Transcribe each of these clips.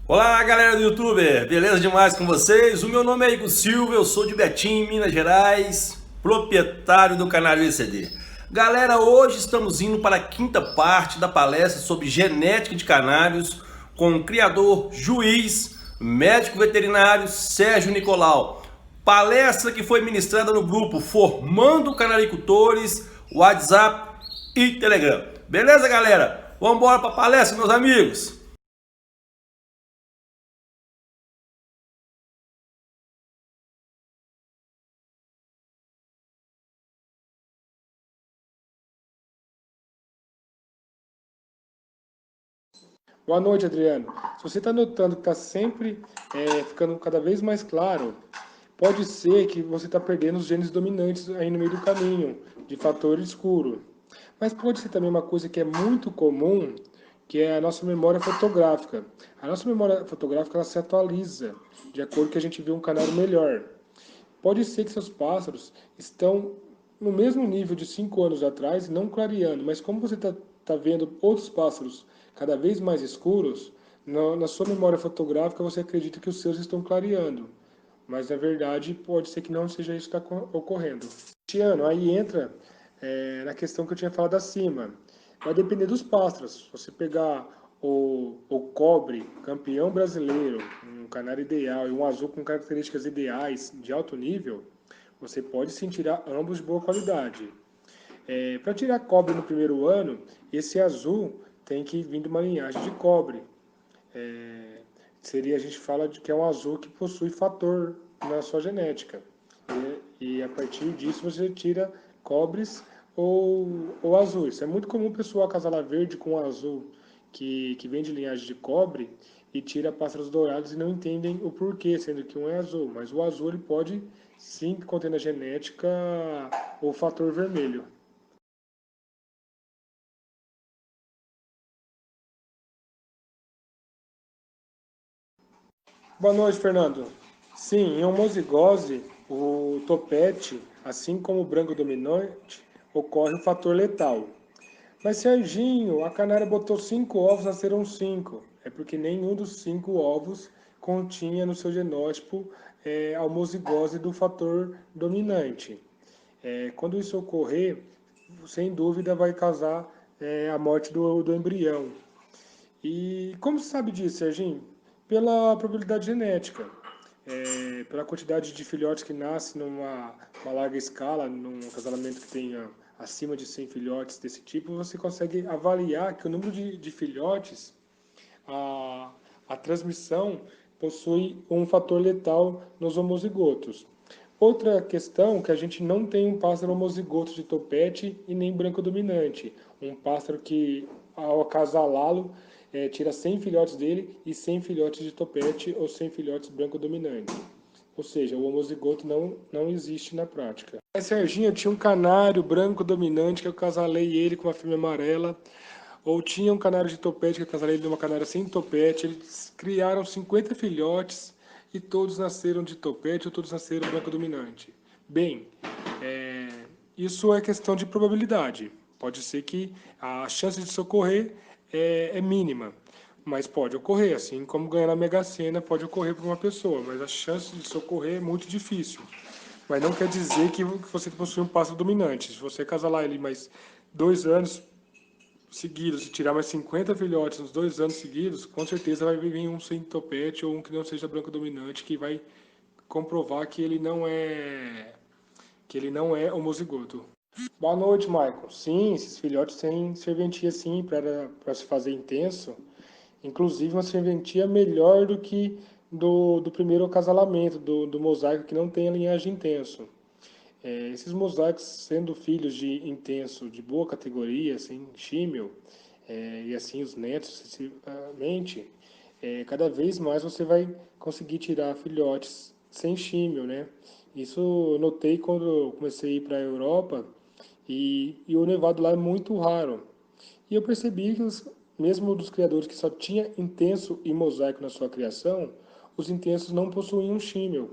Olá, galera do YouTube, beleza demais com vocês? O meu nome é Igor Silva, eu sou de Betim, Minas Gerais, proprietário do Canário ECD. Galera, hoje estamos indo para a quinta parte da palestra sobre genética de canários com o criador, juiz, médico veterinário Sérgio Nicolau. Palestra que foi ministrada no grupo Formando Canaricultores, WhatsApp e Telegram. Beleza, galera? Vamos embora para a palestra, meus amigos? Boa noite, Adriano. Se você está notando que está sempre ficando cada vez mais claro, pode ser que você está perdendo os genes dominantes aí no meio do caminho, de fator escuro. Mas pode ser também uma coisa que é muito comum, que é a nossa memória fotográfica. A nossa memória fotográfica ela se atualiza de acordo com que a gente vê um canário melhor. Pode ser que seus pássaros estão no mesmo nível de 5 anos atrás, não clareando, mas como você está vendo outros pássaros cada vez mais escuros, na sua memória fotográfica você acredita que os seus estão clareando. Mas na verdade pode ser que não seja isso que está ocorrendo. Tiano, aí entra na questão que eu tinha falado acima. Vai depender dos pássaros. Se você pegar o cobre, campeão brasileiro, um canário ideal e um azul com características ideais de alto nível, você pode sim tirar ambos de boa qualidade. Para tirar cobre no primeiro ano, esse azul tem que vir de uma linhagem de cobre. A gente fala de que é um azul que possui fator na sua genética. E a partir disso você tira cobres ou azuis. É muito comum o pessoal acasalar verde com azul que vem de linhagem de cobre e tira pássaros dourados e não entendem o porquê, sendo que um é azul. Mas o azul ele pode sim conter na genética o fator vermelho. Boa noite, Fernando. Sim, em homozigose, o topete, assim como o branco dominante, ocorre o fator letal. Mas Serginho, a canária botou 5 ovos, nasceram 5. É porque nenhum dos 5 ovos continha no seu genótipo a homozigose do fator dominante. Quando isso ocorrer, sem dúvida vai causar a morte do embrião. E como se sabe disso, Serginho? Pela probabilidade genética, pela quantidade de filhotes que nascem numa uma larga escala, num acasalamento que tenha acima de 100 filhotes desse tipo, você consegue avaliar que o número de filhotes, a, a transmissão possui um fator letal nos homozigotos. Outra questão é que a gente não tem um pássaro homozigoto de topete e nem branco dominante. Um pássaro que, ao acasalá-lo, tira 100 filhotes dele e 100 filhotes de topete ou 100 filhotes branco dominante. Ou seja, o homozigoto não existe na prática. Mas, Serginho, eu tinha um canário branco dominante que eu casalei ele com uma fêmea amarela. Ou tinha um canário de topete que eu casalei ele numa canária sem topete. Eles criaram 50 filhotes e todos nasceram de topete ou todos nasceram branco dominante. Bem, isso é questão de probabilidade. Pode ser que a chance de socorrer é mínima, mas pode ocorrer, assim como ganhar na Mega Sena pode ocorrer para uma pessoa, mas a chance de socorrer é muito difícil. Mas não quer dizer que você possui um pássaro dominante. Se você casalar ele mais 2 anos seguidos e tirar mais 50 filhotes nos 2 anos seguidos, com certeza vai vir um sem topete ou um que não seja branco dominante que vai comprovar que ele não é homozigoto. Boa noite, Michael. Sim, esses filhotes têm serventia sim para se fazer intenso. Inclusive uma serventia melhor do que do primeiro acasalamento, do mosaico que não tem a linhagem intenso. Esses mosaicos, sendo filhos de intenso de boa categoria, assim, Shimmel, e assim os netos sucessivamente, cada vez mais você vai conseguir tirar filhotes sem Shimmel, né? Isso eu notei quando eu comecei a ir para a Europa e o nevado lá é muito raro. E eu percebi que mesmo dos criadores que só tinha intenso e mosaico na sua criação, os intensos não possuíam Shimmel.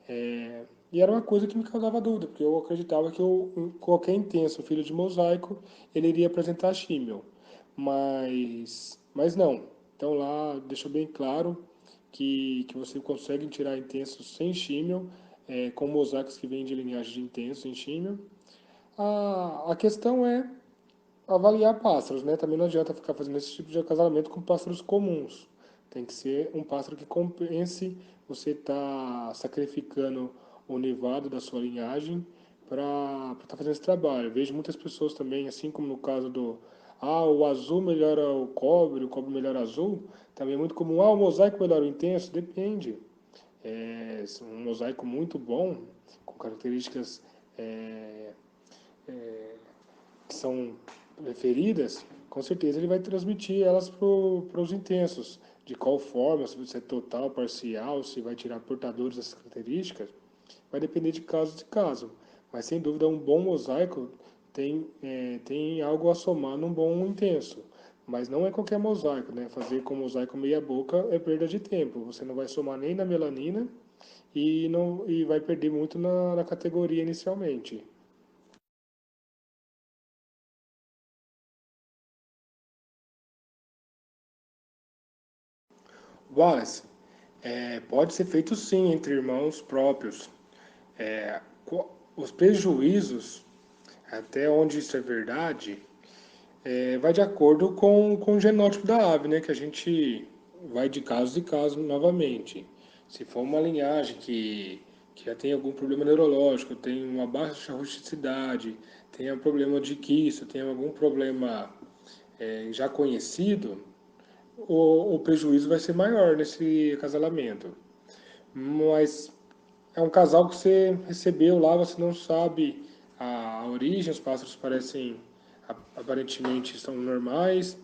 E era uma coisa que me causava dúvida, porque eu acreditava que qualquer intenso filho de mosaico, ele iria apresentar Shimmel. Mas não. Então lá deixa bem claro que você consegue tirar intensos sem shimmer, com mosaicos que vêm de linhagem de intenso em shimmer. A questão é avaliar pássaros, né? Também não adianta ficar fazendo esse tipo de acasalamento com pássaros comuns. Tem que ser um pássaro que compense você estar sacrificando o nevado da sua linhagem para estar fazendo esse trabalho. Eu vejo muitas pessoas também, assim como no caso do o azul melhora o cobre melhora o azul, também é muito comum, o mosaico melhora o intenso, depende. Um mosaico muito bom, com características é, que são preferidas, com certeza ele vai transmitir elas para os intensos. De qual forma, se é total, parcial, se vai tirar portadores dessas características, vai depender de caso de caso. Mas sem dúvida um bom mosaico tem algo a somar num bom intenso. Mas não é qualquer mosaico, né? Fazer com mosaico meia boca é perda de tempo. Você não vai somar nem na melanina e vai perder muito na categoria inicialmente. Wallace, pode ser feito sim entre irmãos próprios. Os prejuízos, até onde isso é verdade, vai de acordo com o genótipo da ave, né? Que a gente vai de caso em caso novamente. Se for uma linhagem que já tem algum problema neurológico, tem uma baixa rusticidade, tem um problema de quisto, tem algum problema já conhecido, o prejuízo vai ser maior nesse acasalamento. Mas é um casal que você recebeu lá, você não sabe a origem, os pássaros parecem, aparentemente estão normais,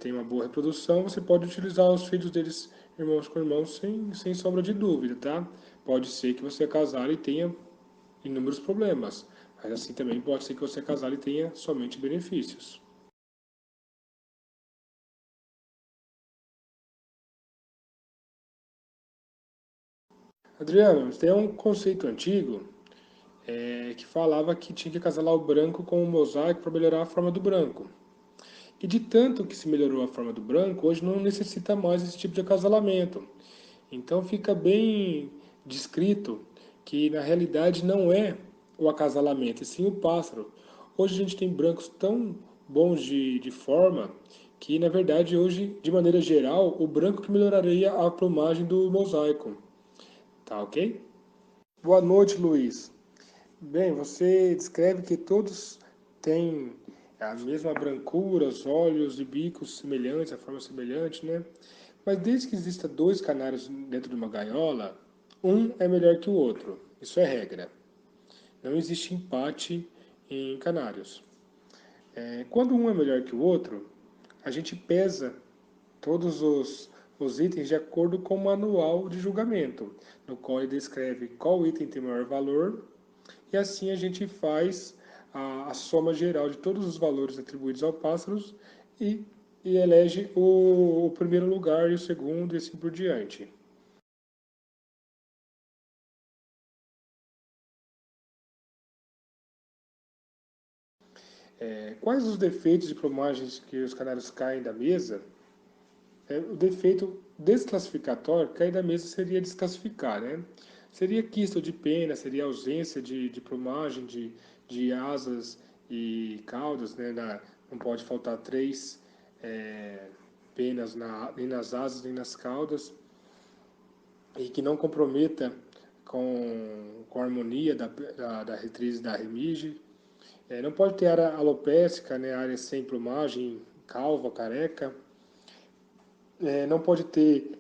tem uma boa reprodução, você pode utilizar os filhos deles, irmãos com irmãos, sem sombra de dúvida, tá? Pode ser que você casar e tenha inúmeros problemas, mas assim também pode ser que você casar e tenha somente benefícios. Adriano, tem um conceito antigo que falava que tinha que acasalar o branco com o mosaico para melhorar a forma do branco. E de tanto que se melhorou a forma do branco, hoje não necessita mais esse tipo de acasalamento. Então fica bem descrito que na realidade não é o acasalamento, e sim o pássaro. Hoje a gente tem brancos tão bons de forma que na verdade hoje, de maneira geral, o branco que melhoraria a plumagem do mosaico. Tá ok? Boa noite, Luiz. Bem, você descreve que todos têm a mesma brancura, os olhos e bicos semelhantes, a forma semelhante, né? Mas desde que exista dois canários dentro de uma gaiola, um é melhor que o outro. Isso é regra. Não existe empate em canários. Quando um é melhor que o outro, a gente pesa todos os itens de acordo com o manual de julgamento, no qual ele descreve qual item tem maior valor, e assim a gente faz a soma geral de todos os valores atribuídos ao pássaros e, e elege o primeiro lugar e o segundo e assim por diante. Quais os defeitos de plumagens que os canários caem da mesa? O defeito desclassificatório, cair da mesa seria desclassificar, né? Seria quisto de pena, seria ausência de plumagem, de asas e caudas, né? Não pode faltar três é, penas nem nas asas nem nas caudas, e que não comprometa com a harmonia da retriz da remige. Não pode ter área alopécica, né? Área sem plumagem, calva, careca. Não pode ter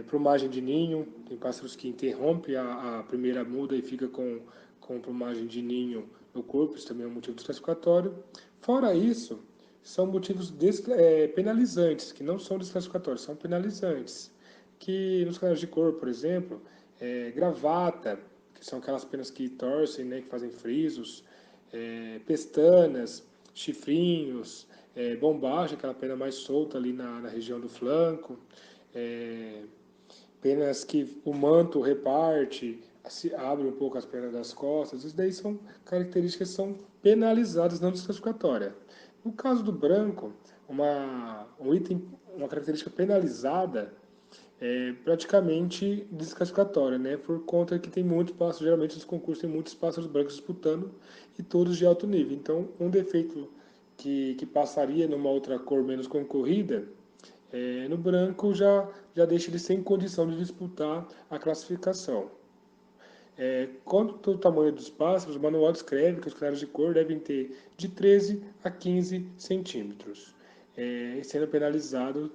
plumagem de ninho, tem pássaros que interrompem a primeira muda e fica com plumagem de ninho no corpo, isso também é um motivo desclassificatório. Fora isso, são motivos penalizantes, que não são desclassificatórios, são penalizantes. Que nos canais de cor, por exemplo, gravata, que são aquelas penas que torcem, né, que fazem frisos, pestanas, chifrinhos, bombacha, aquela pena mais solta ali na região do flanco, é, penas que o manto reparte, se abre um pouco as pernas das costas, isso daí são características que são penalizadas, não desclassificatórias. No caso do branco, um item uma característica penalizada, praticamente desclassificatória, né? Por conta que tem muitos pássaros, geralmente nos concursos tem muitos pássaros brancos disputando e todos de alto nível. Então, um defeito que passaria numa outra cor menos concorrida, no branco já deixa ele sem condição de disputar a classificação. Quanto ao tamanho dos pássaros, o manual descreve que os canarinhos de cor devem ter de 13 a 15 centímetros, sendo penalizado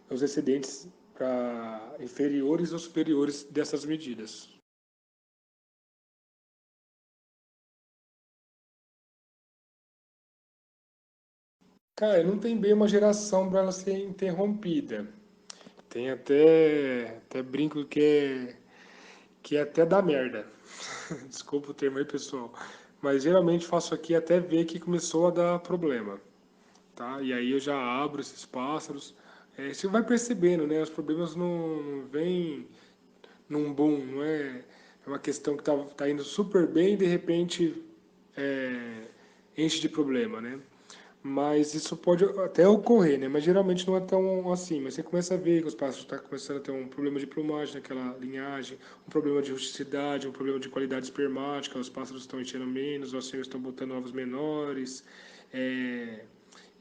os excedentes para inferiores ou superiores dessas medidas. Cara, não tem bem uma geração para ela ser interrompida. Tem até brinco que até dá merda. Desculpa o termo aí, pessoal. Mas geralmente faço aqui até ver que começou a dar problema, tá? E aí eu já abro esses pássaros. Você vai percebendo, né? Os problemas não vêm num boom, não é? É uma questão que tá indo super bem e de repente enche de problema, né? Mas isso pode até ocorrer, né? Mas geralmente não é tão assim. Mas você começa a ver que os pássaros estão começando a ter um problema de plumagem naquela linhagem, um problema de rusticidade, um problema de qualidade espermática, os pássaros estão enchendo menos, os fêmeas estão botando ovos menores,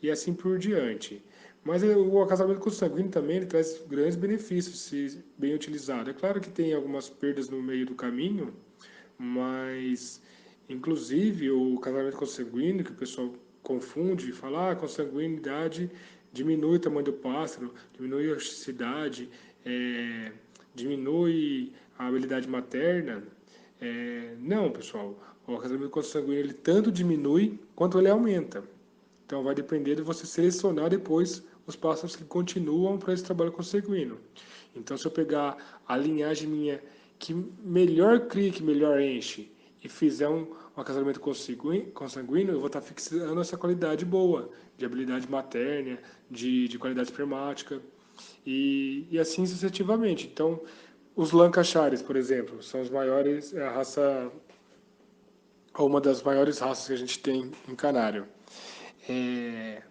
e assim por diante. Mas o acasalamento consanguíneo também ele traz grandes benefícios, se bem utilizado. É claro que tem algumas perdas no meio do caminho, mas inclusive o casamento consanguíneo, que o pessoal confunde, fala, consanguinidade diminui o tamanho do pássaro, diminui a rusticidade, diminui a habilidade materna. Não, pessoal, o casamento consanguíneo ele tanto diminui quanto ele aumenta. Então vai depender de você selecionar depois os pássaros que continuam para esse trabalho consanguíneo. Então se eu pegar a linhagem minha que melhor cria, que melhor enche, e fizer um acasalamento consanguíneo, eu vou estar fixando essa qualidade boa, de habilidade materna, de qualidade espermática, e assim sucessivamente. Então, os Lancashires, por exemplo, são os maiores, é a raça, uma das maiores raças que a gente tem em Canário.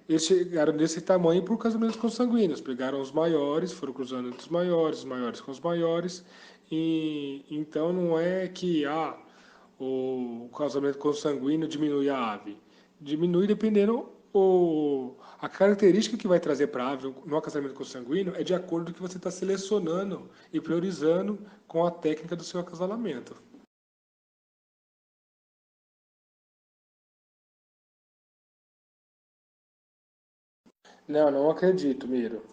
Eles chegaram desse tamanho por casamentos consanguíneos. Pegaram os maiores, foram cruzando entre os maiores com os maiores. E então não é que o casamento consanguíneo diminui a ave. Diminui dependendo a característica que vai trazer para a ave no casamento consanguíneo é de acordo com o que você está selecionando e priorizando com a técnica do seu acasalamento. Não, não acredito, Miro.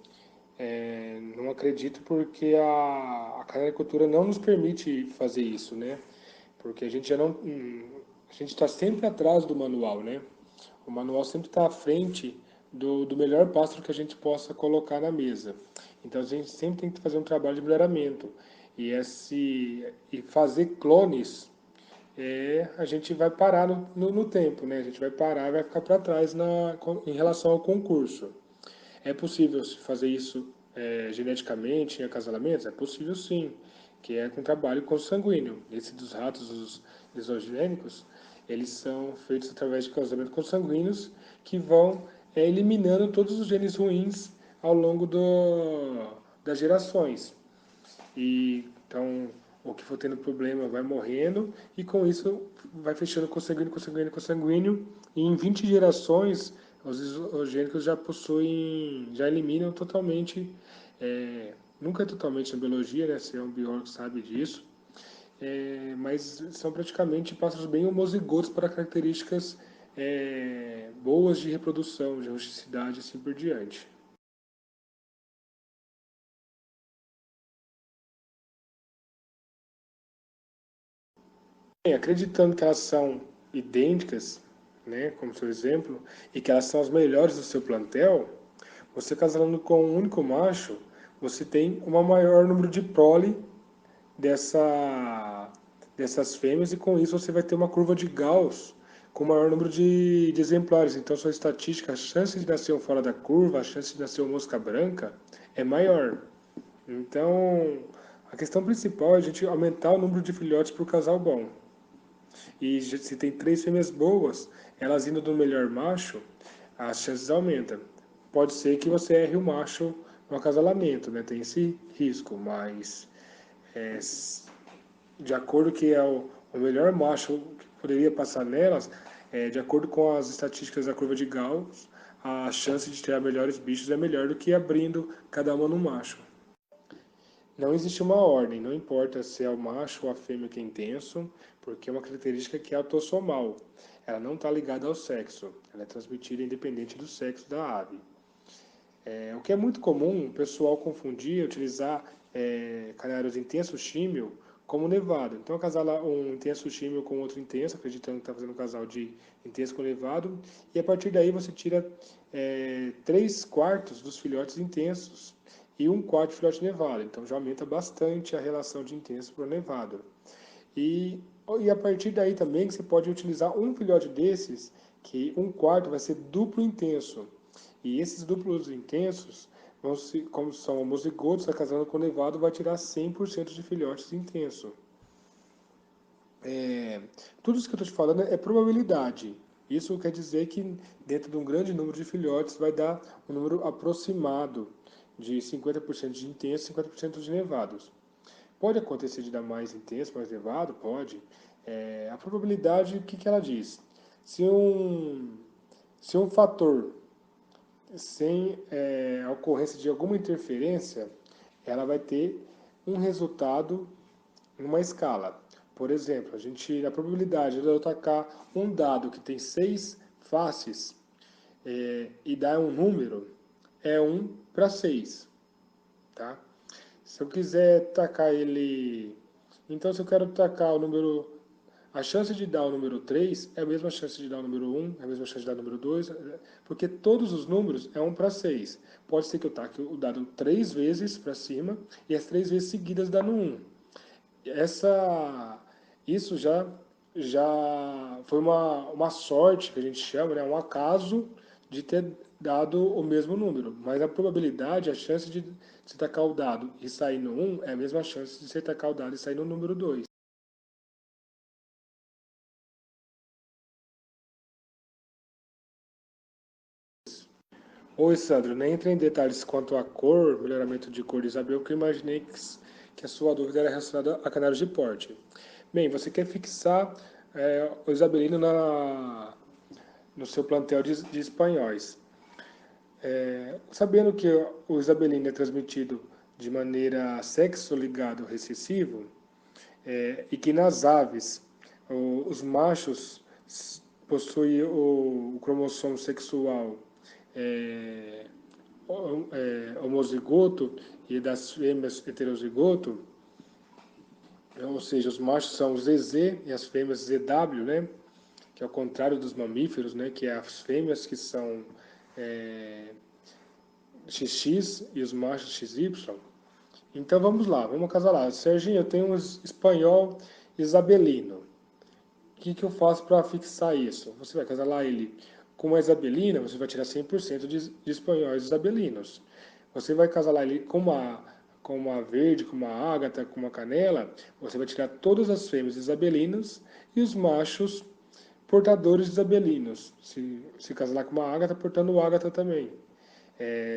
Não acredito porque a caricultura não nos permite fazer isso, né? Porque a gente já não, a gente está sempre atrás do manual, né? O manual sempre está à frente do melhor pássaro que a gente possa colocar na mesa. Então a gente sempre tem que fazer um trabalho de melhoramento. E fazer clones, a gente vai parar no tempo, né? A gente vai parar, vai ficar para trás em relação ao concurso. É possível fazer isso geneticamente em acasalamentos? É possível sim, que é com trabalho consanguíneo. Esse dos ratos, os lisogênicos, eles são feitos através de casamento consanguíneos que vão eliminando todos os genes ruins ao longo das gerações. E então o que for tendo problema vai morrendo e com isso vai fechando consanguíneo, consanguíneo, consanguíneo e em 20 gerações os isogênicos já possuem, já eliminam totalmente, nunca é totalmente na biologia, né? Você é um biólogo sabe disso, mas são praticamente pássaros bem homozigotos para características boas de reprodução, de rusticidade e assim por diante. Acreditando que elas são idênticas, né, como seu exemplo, e que elas são as melhores do seu plantel, você casando com um único macho, você tem um maior número de prole dessas fêmeas e com isso você vai ter uma curva de Gauss com maior número de exemplares. Então sua estatística, a chance de nascer um fora da curva, a chance de nascer uma mosca branca é maior. Então a questão principal é a gente aumentar o número de filhotes por casal bom. E se tem três fêmeas boas, elas indo do melhor macho, as chances aumentam. pode ser que você erre o macho no acasalamento, né? Tem esse risco, mas é, de acordo que é o melhor macho que poderia passar nelas, de acordo com as estatísticas da curva de Gauss, a chance de ter melhores bichos é melhor do que abrindo cada uma no macho. Não existe uma ordem, não importa se é o macho ou a fêmea que é intenso, porque é uma característica que é autossomal. Ela não está ligada ao sexo, ela é transmitida independente do sexo da ave. O que é muito comum o pessoal confundir, utilizar canários intenso chímio como nevado. Então, acasala um intenso chímio com outro intenso, acreditando que está fazendo um casal de intenso com nevado, e a partir daí você tira 3/4 dos filhotes intensos e 1/4 de filhote nevado. Então, já aumenta bastante a relação de intenso para o nevado. E a partir daí também você pode utilizar um filhote desses, que 1/4 vai ser duplo intenso. E esses duplos intensos, como são homozigotos, casando com nevado, vai tirar 100% de filhotes intensos. Tudo isso que eu estou te falando é probabilidade. Isso quer dizer que dentro de um grande número de filhotes vai dar um número aproximado de 50% de intensos e 50% de nevados. Pode acontecer de dar mais intenso, mais nevado? Pode. A probabilidade, o que ela diz? Se um fator sem a ocorrência de alguma interferência, ela vai ter um resultado numa escala. Por exemplo, a probabilidade de eu atacar um dado que tem 6 faces e dar um número é 1/6, tá? Se eu quiser tacar ele... Então, se eu quero tacar o número... A chance de dar o número 3 é a mesma chance de dar o número 1, é a mesma chance de dar o número 2, porque todos os números é 1/6. Pode ser que eu taque o dado 3 vezes para cima e as 3 vezes seguidas dando 1. Isso já foi uma sorte, que a gente chama, né? Um acaso de ter dado o mesmo número. Mas a probabilidade, a chance de você tacar o dado e sair no 1 é a mesma chance de você tacar o dado e sair no número 2. Oi, Sandro, nem entrei em detalhes quanto à cor, melhoramento de cor de Isabel, que eu imaginei que a sua dúvida era relacionada a canários de porte. Bem, você quer fixar o isabelino no seu plantel de espanhóis. Sabendo que o isabelino é transmitido de maneira sexo-ligado recessivo, e que nas aves os machos possuem o cromossomo sexual homozigoto e das fêmeas heterozigoto, ou seja, os machos são os ZZ e as fêmeas ZW, né? Que é o contrário dos mamíferos, né? Que é as fêmeas que são XX e os machos XY. Então vamos lá, vamos acasalar. Serginho, eu tenho um espanhol isabelino. O que eu faço para fixar isso? Você vai acasalar ele com uma isabelina, você vai tirar 100% de espanhóis isabelinos. Você vai acasalar ele com uma verde, com uma ágata, com uma canela, você vai tirar todas as fêmeas isabelinas e os machos portadores isabelinos. Se casalar com uma ágata, portando o ágata também.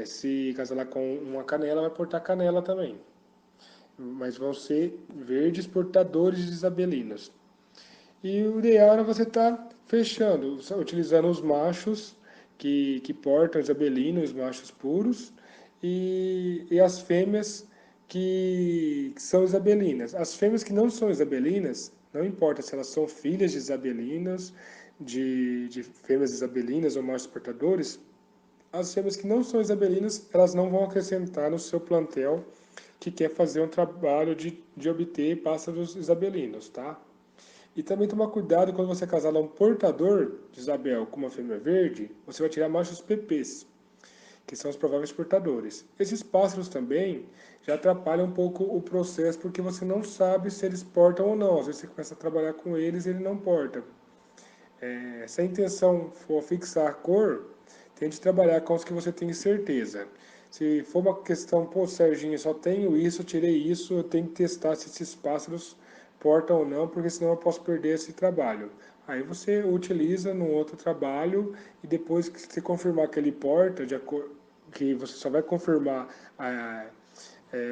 Se casalar com uma canela, vai portar canela também. Mas vão ser verdes portadores isabelinos. E o ideal era você estar fechando, utilizando os machos que portam isabelino, os machos puros, e as fêmeas que são isabelinas. As fêmeas que não são isabelinas, não importa se elas são filhas de isabelinas, de fêmeas isabelinas ou machos portadores, as fêmeas que não são isabelinas, elas não vão acrescentar no seu plantel que quer fazer um trabalho de obter pássaros isabelinos, tá? E também tomar cuidado quando você casalar um portador de Isabel com uma fêmea verde, você vai tirar machos PPs, que são os prováveis portadores. Esses pássaros também já atrapalham um pouco o processo, porque você não sabe se eles portam ou não. Às vezes você começa a trabalhar com eles e ele não porta. Se a intenção for fixar a cor, tente trabalhar com os que você tem certeza. Se for uma questão, pô, Serginho, só tenho isso, eu tirei isso, eu tenho que testar se esses pássaros portam ou não, porque senão eu posso perder esse trabalho. Aí você utiliza num outro trabalho e depois que você confirmar que ele porta, que você só vai confirmar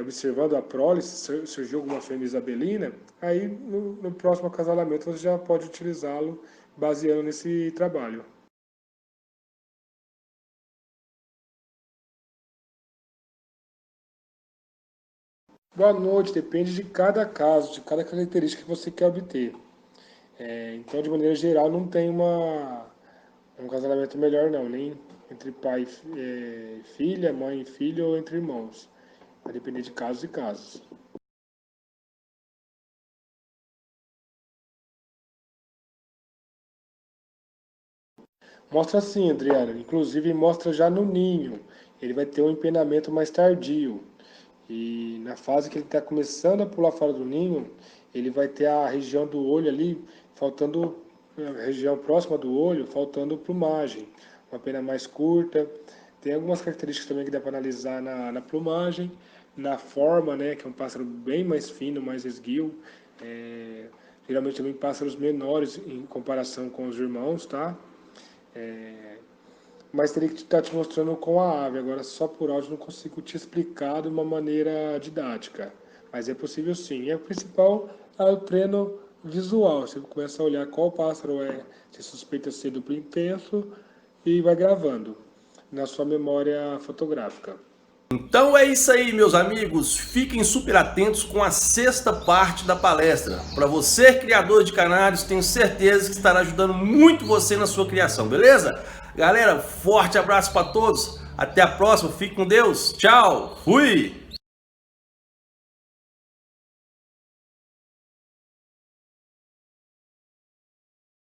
observando a prole, se surgiu alguma fêmea isabelina, aí no próximo acasalamento você já pode utilizá-lo baseando nesse trabalho. Boa noite, depende de cada caso, de cada característica que você quer obter. Então, de maneira geral, não tem um casamento melhor não, nem entre pai e filha, mãe e filho ou entre irmãos. Vai depender de casos e casos. Mostra sim, Adriana. Inclusive mostra já no ninho. Ele vai ter um empenamento mais tardio. E na fase que ele está começando a pular fora do ninho, ele vai ter a região do olho ali, faltando, a região próxima do olho, faltando plumagem. Uma pena mais curta. Tem algumas características também que dá para analisar na plumagem, na forma, né, que é um pássaro bem mais fino, mais esguio. Geralmente também pássaros menores em comparação com os irmãos, tá? Mas teria que estar te mostrando com a ave. Agora, só por áudio não consigo te explicar de uma maneira didática. Mas é possível sim. E o principal é o treino visual. Você começa a olhar qual pássaro se suspeita ser duplo intenso e vai gravando na sua memória fotográfica. Então é isso aí, meus amigos. Fiquem super atentos com a sexta parte da palestra. Para você, criador de canários, tenho certeza que estará ajudando muito você na sua criação, beleza? Galera, forte abraço para todos. Até a próxima. Fique com Deus. Tchau. Fui.